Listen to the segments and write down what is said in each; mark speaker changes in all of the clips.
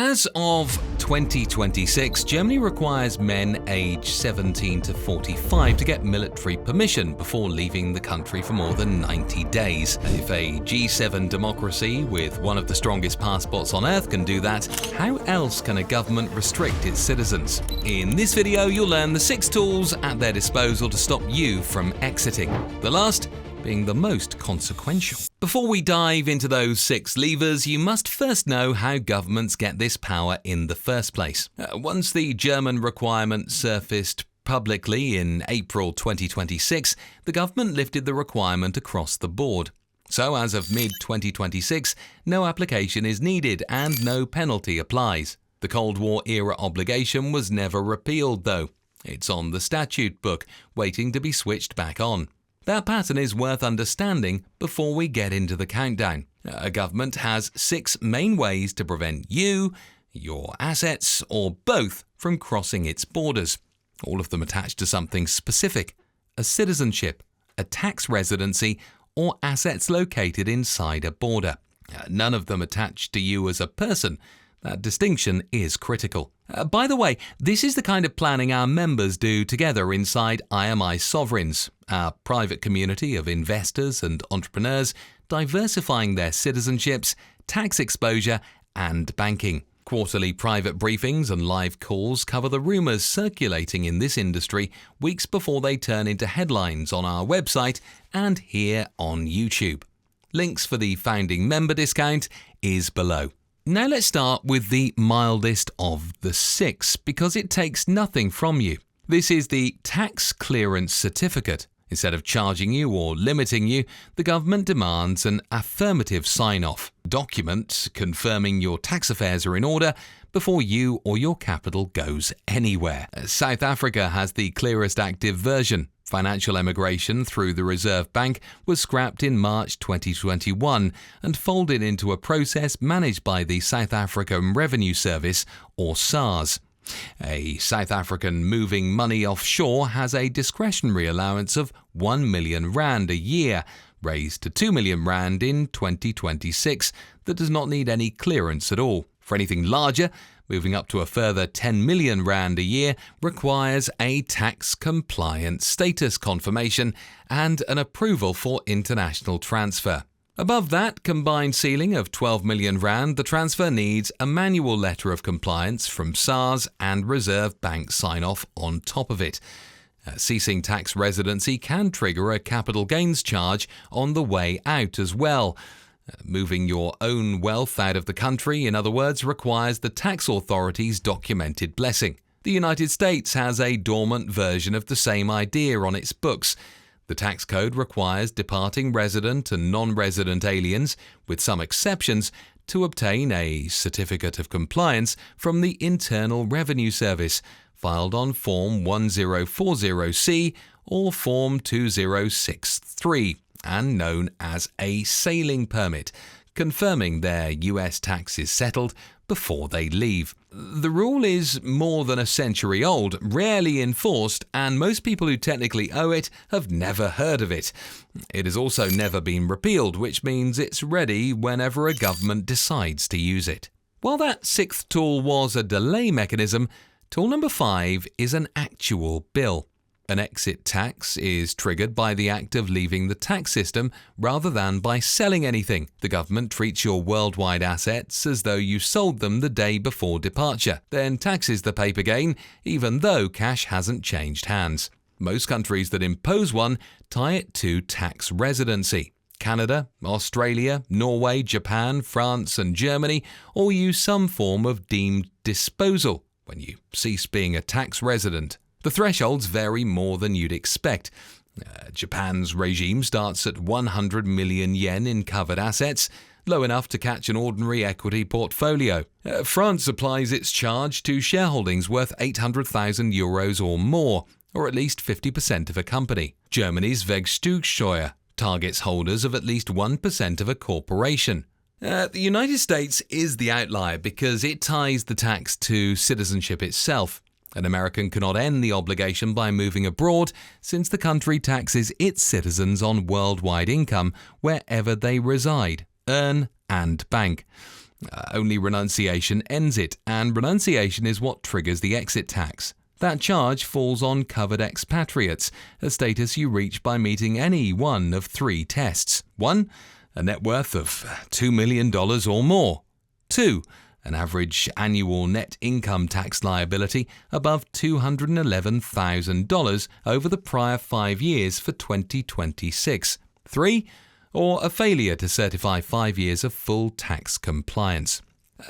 Speaker 1: As of 2026, Germany requires men aged 17 to 45 to get military permission before leaving the country for more than 90 days. If a G7 democracy with one of the strongest passports on earth can do that, how else can a government restrict its citizens? In this video, you'll learn the 6 tools at their disposal to stop you from exiting. The last being the most consequential. Before we dive into those 6 levers, you must first know how governments get this power in the first place. Once the German requirement surfaced publicly in April 2026, the government lifted the requirement across the board. So as of mid-2026, no application is needed and no penalty applies. The Cold War era obligation was never repealed though. It's on the statute book, waiting to be switched back on. That pattern is worth understanding before we get into the countdown. A government has 6 main ways to prevent you, your assets, or both from crossing its borders. All of them attached to something specific: a citizenship, a tax residency, or assets located inside a border. None of them attached to you as a person. That distinction is critical. By the way, this is the kind of planning our members do together inside IMI Sovereigns, our private community of investors and entrepreneurs diversifying their citizenships, tax exposure, and banking. Quarterly private briefings and live calls cover the rumors circulating in this industry weeks before they turn into headlines on our website and here on YouTube. Links for the founding member discount is below. Now let's start with the mildest of the 6 because it takes nothing from you. This is the tax clearance certificate. Instead of charging you or limiting you, the government demands an affirmative sign-off document confirming your tax affairs are in order before you or your capital goes anywhere. South Africa has the clearest active version. Financial emigration through the Reserve Bank was scrapped in March 2021 and folded into a process managed by the South African Revenue Service, or SARS. A South African moving money offshore has a discretionary allowance of R1 million a year, raised to R2 million in 2026, that does not need any clearance at all. For anything larger, moving up to a further R10 million a year requires a tax compliance status confirmation and an approval for international transfer. Above that combined ceiling of R12 million, the transfer needs a manual letter of compliance from SARS and Reserve Bank sign-off on top of it. Ceasing tax residency can trigger a capital gains charge on the way out as well. Moving your own wealth out of the country, in other words, requires the tax authority's documented blessing. The United States has a dormant version of the same idea on its books. The tax code requires departing resident and non-resident aliens, with some exceptions, to obtain a certificate of compliance from the Internal Revenue Service, filed on Form 1040C or Form 2063. And known as a sailing permit, confirming their US tax is settled before they leave. The rule is more than a century old, rarely enforced, and most people who technically owe it have never heard of it. It has also never been repealed, which means it's ready whenever a government decides to use it. While that 6th tool was a delay mechanism, tool number 5 is an actual bill. An exit tax is triggered by the act of leaving the tax system rather than by selling anything. The government treats your worldwide assets as though you sold them the day before departure, then taxes the paper gain even though cash hasn't changed hands. Most countries that impose one tie it to tax residency. Canada, Australia, Norway, Japan, France and Germany all use some form of deemed disposal when you cease being a tax resident. The thresholds vary more than you'd expect. Japan's regime starts at 100 million yen in covered assets, low enough to catch an ordinary equity portfolio. France applies its charge to shareholdings worth 800,000 euros or more, or at least 50% of a company. Germany's Wegsteuersteuer targets holders of at least 1% of a corporation. The United States is the outlier because it ties the tax to citizenship itself. An American cannot end the obligation by moving abroad, since the country taxes its citizens on worldwide income wherever they reside, earn, and bank. Only renunciation ends it, and renunciation is what triggers the exit tax. That charge falls on covered expatriates, a status you reach by meeting any one of three tests. 1. A net worth of $2 million or more. 2. An average annual net income tax liability above $211,000 over the prior 5 years for 2026. 3. Or a failure to certify 5 years of full tax compliance.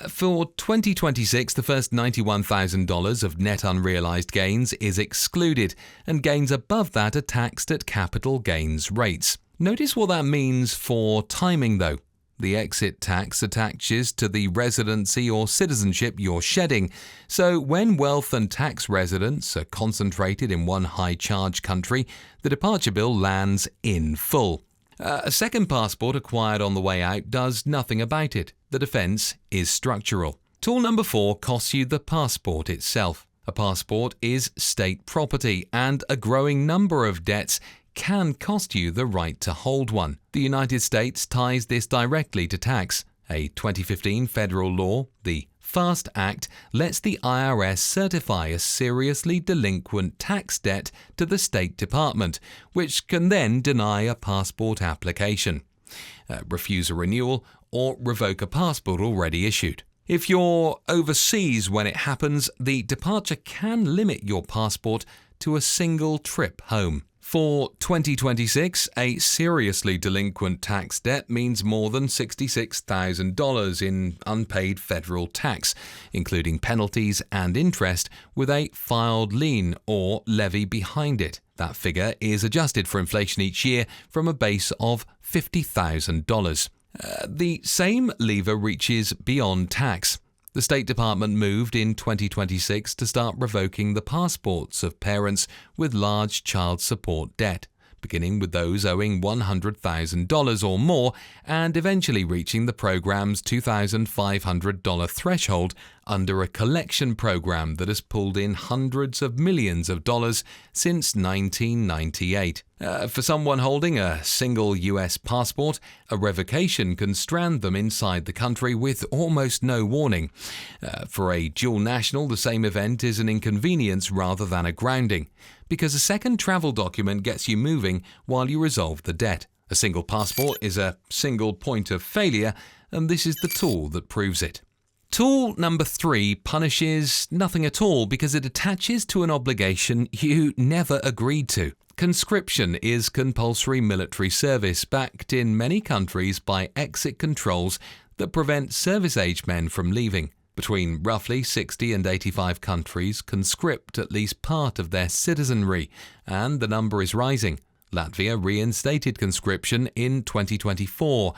Speaker 1: For 2026, the first $91,000 of net unrealized gains is excluded, and gains above that are taxed at capital gains rates. Notice what that means for timing, though. The exit tax attaches to the residency or citizenship you're shedding, so when wealth and tax residents are concentrated in one high-charge country, the departure bill lands in full. A second passport acquired on the way out does nothing about it. The defense is structural. Tool number 4 costs you the passport itself. A passport is state property, and a growing number of debts can cost you the right to hold one. The United States ties this directly to tax. A 2015 federal law, the FAST Act, lets the IRS certify a seriously delinquent tax debt to the State Department, which can then deny a passport application, refuse a renewal, or revoke a passport already issued. If you're overseas when it happens, the departure can limit your passport to a single trip home. For 2026, a seriously delinquent tax debt means more than $66,000 in unpaid federal tax, including penalties and interest, with a filed lien or levy behind it. That figure is adjusted for inflation each year from a base of $50,000. The same lever reaches beyond tax. The State Department moved in 2026 to start revoking the passports of parents with large child support debt, beginning with those owing $100,000 or more and eventually reaching the program's $2,500 threshold under a collection program that has pulled in hundreds of millions of dollars since 1998. For someone holding a single US passport, a revocation can strand them inside the country with almost no warning. For a dual national, the same event is an inconvenience rather than a grounding, because a second travel document gets you moving while you resolve the debt. A single passport is a single point of failure, and this is the tool that proves it. Tool number 3 punishes nothing at all because it attaches to an obligation you never agreed to. Conscription is compulsory military service backed in many countries by exit controls that prevent service-age men from leaving. Between roughly 60 and 85 countries conscript at least part of their citizenry, and the number is rising. Latvia reinstated conscription in 2024.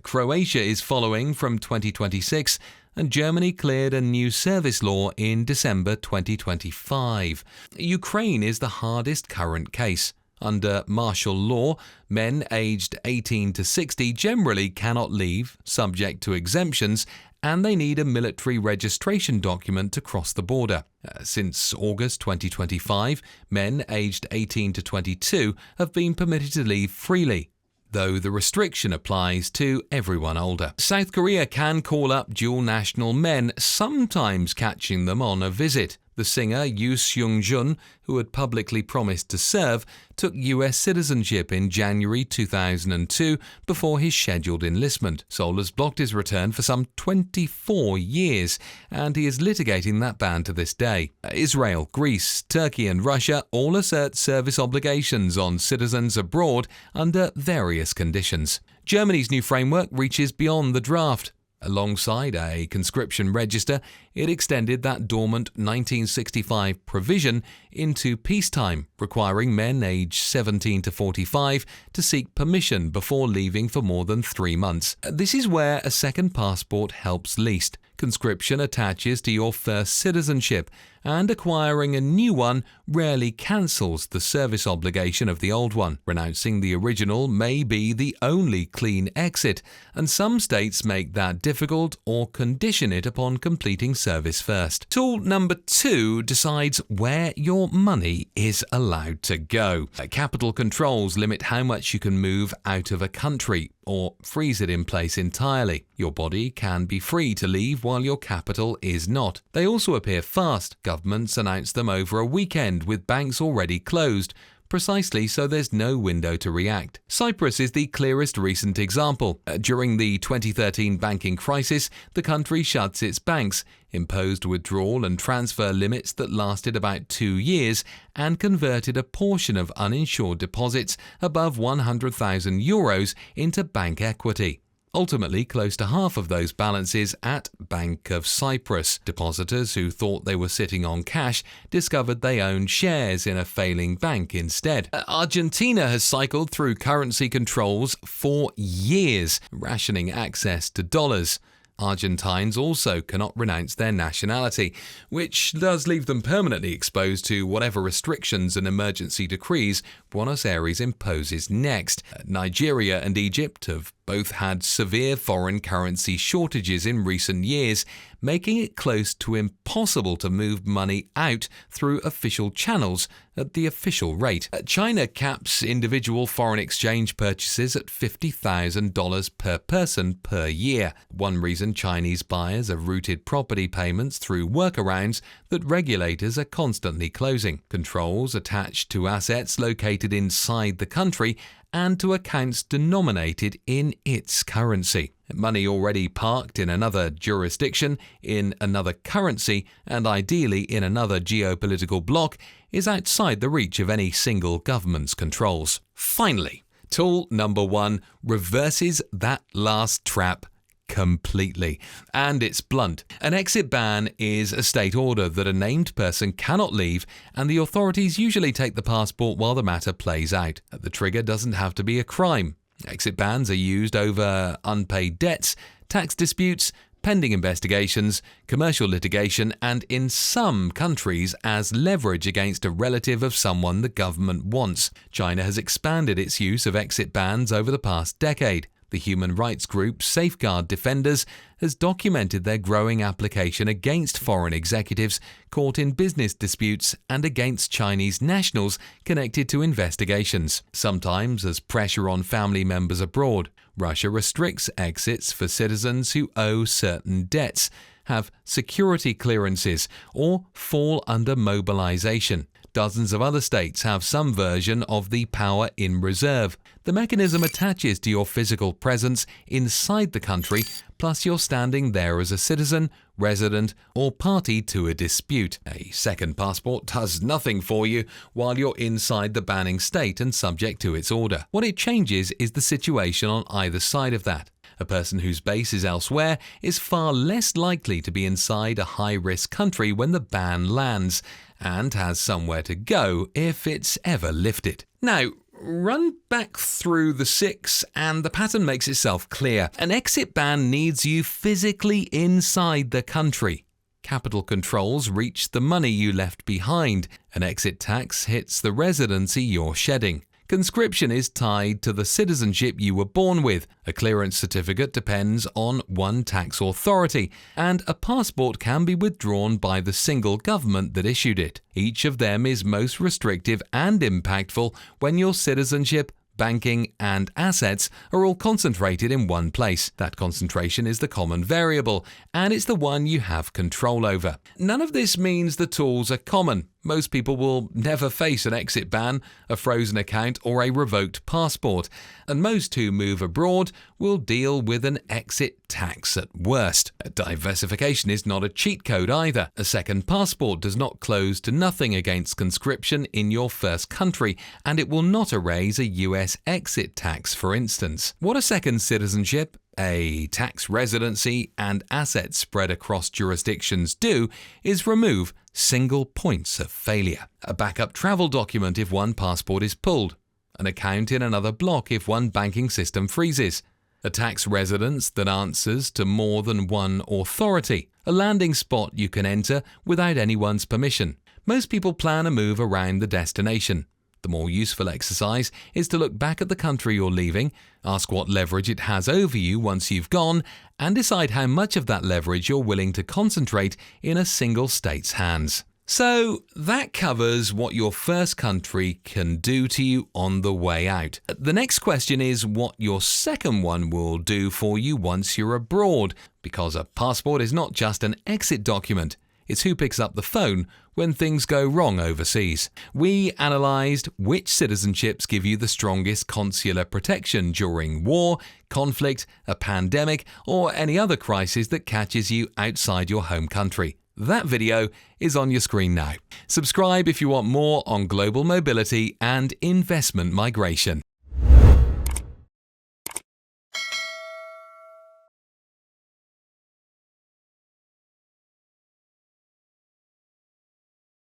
Speaker 1: Croatia is following from 2026, and Germany cleared a new service law in December 2025. Ukraine is the hardest current case. Under martial law, men aged 18 to 60 generally cannot leave, subject to exemptions, and they need a military registration document to cross the border. Since August 2025, men aged 18 to 22 have been permitted to leave freely, though the restriction applies to everyone older. South Korea can call up dual national men, sometimes catching them on a visit. The singer Yoo Seung-jun, who had publicly promised to serve, took US citizenship in January 2002 before his scheduled enlistment. Seoul has blocked his return for some 24 years, and he is litigating that ban to this day. Israel, Greece, Turkey and Russia all assert service obligations on citizens abroad under various conditions. Germany's new framework reaches beyond the draft. Alongside a conscription register, it extended that dormant 1965 provision into peacetime, requiring men aged 17 to 45 to seek permission before leaving for more than 3 months. This is where a second passport helps least. Conscription attaches to your first citizenship, and acquiring a new one rarely cancels the service obligation of the old one. Renouncing the original may be the only clean exit, and some states make that difficult or condition it upon completing service first. Tool number 2 decides where your money is allowed to go. Capital controls limit how much you can move out of a country or freeze it in place entirely. Your body can be free to leave while your capital is not. They also appear fast. Governments announce them over a weekend with banks already closed, precisely so there's no window to react. Cyprus is the clearest recent example. During the 2013 banking crisis, the country shuts its banks, imposed withdrawal and transfer limits that lasted about 2 years, and converted a portion of uninsured deposits above €100,000 into bank equity. Ultimately, close to half of those balances at Bank of Cyprus. Depositors who thought they were sitting on cash discovered they owned shares in a failing bank instead. Argentina has cycled through currency controls for years, rationing access to dollars. Argentines also cannot renounce their nationality, which does leave them permanently exposed to whatever restrictions and emergency decrees Buenos Aires imposes next. Nigeria and Egypt have both had severe foreign currency shortages in recent years, making it close to impossible to move money out through official channels at the official rate. China caps individual foreign exchange purchases at $50,000 per person per year. One reason Chinese buyers have routed property payments through workarounds that regulators are constantly closing. Controls attached to assets located inside the country and to accounts denominated in its currency. Money already parked in another jurisdiction, in another currency, and ideally in another geopolitical bloc is outside the reach of any single government's controls. Finally, tool number 1 reverses that last trap completely. And it's blunt. An exit ban is a state order that a named person cannot leave, and the authorities usually take the passport while the matter plays out. The trigger doesn't have to be a crime. Exit bans are used over unpaid debts, tax disputes, pending investigations, commercial litigation, and in some countries as leverage against a relative of someone the government wants. China has expanded its use of exit bans over the past decade. The human rights group Safeguard Defenders has documented their growing application against foreign executives caught in business disputes and against Chinese nationals connected to investigations, sometimes as pressure on family members abroad. Russia restricts exits for citizens who owe certain debts, have security clearances, or fall under mobilization. Dozens of other states have some version of the power in reserve. The mechanism attaches to your physical presence inside the country, plus your standing there as a citizen, resident, or party to a dispute. A second passport does nothing for you while you're inside the banning state and subject to its order. What it changes is the situation on either side of that. A person whose base is elsewhere is far less likely to be inside a high-risk country when the ban lands, and has somewhere to go if it's ever lifted. Now, run back through the 6 and the pattern makes itself clear. An exit ban needs you physically inside the country. Capital controls reach the money you left behind. An exit tax hits the residency you're shedding. Conscription is tied to the citizenship you were born with. A clearance certificate depends on one tax authority, and a passport can be withdrawn by the single government that issued it. Each of them is most restrictive and impactful when your citizenship, banking, and assets are all concentrated in one place. That concentration is the common variable, and it's the one you have control over. None of this means the tools are common. Most people will never face an exit ban, a frozen account, or a revoked passport, and most who move abroad will deal with an exit tax at worst. Diversification is not a cheat code either. A second passport does not close to nothing against conscription in your first country, and it will not erase a US exit tax, for instance. What a second citizenship, a tax residency, and assets spread across jurisdictions do is remove single points of failure. A backup travel document if one passport is pulled. An account in another block if one banking system freezes. A tax residence that answers to more than one authority. a landing spot you can enter without anyone's permission. Most people plan a move around the destination. The more useful exercise is to look back at the country you're leaving, ask what leverage it has over you once you've gone, and decide how much of that leverage you're willing to concentrate in a single state's hands. So that covers what your first country can do to you on the way out. The next question is what your second one will do for you once you're abroad, because a passport is not just an exit document. It's who picks up the phone when things go wrong overseas. We analysed which citizenships give you the strongest consular protection during war, conflict, a pandemic, or any other crisis that catches you outside your home country. That video is on your screen now. Subscribe if you want more on global mobility and investment migration.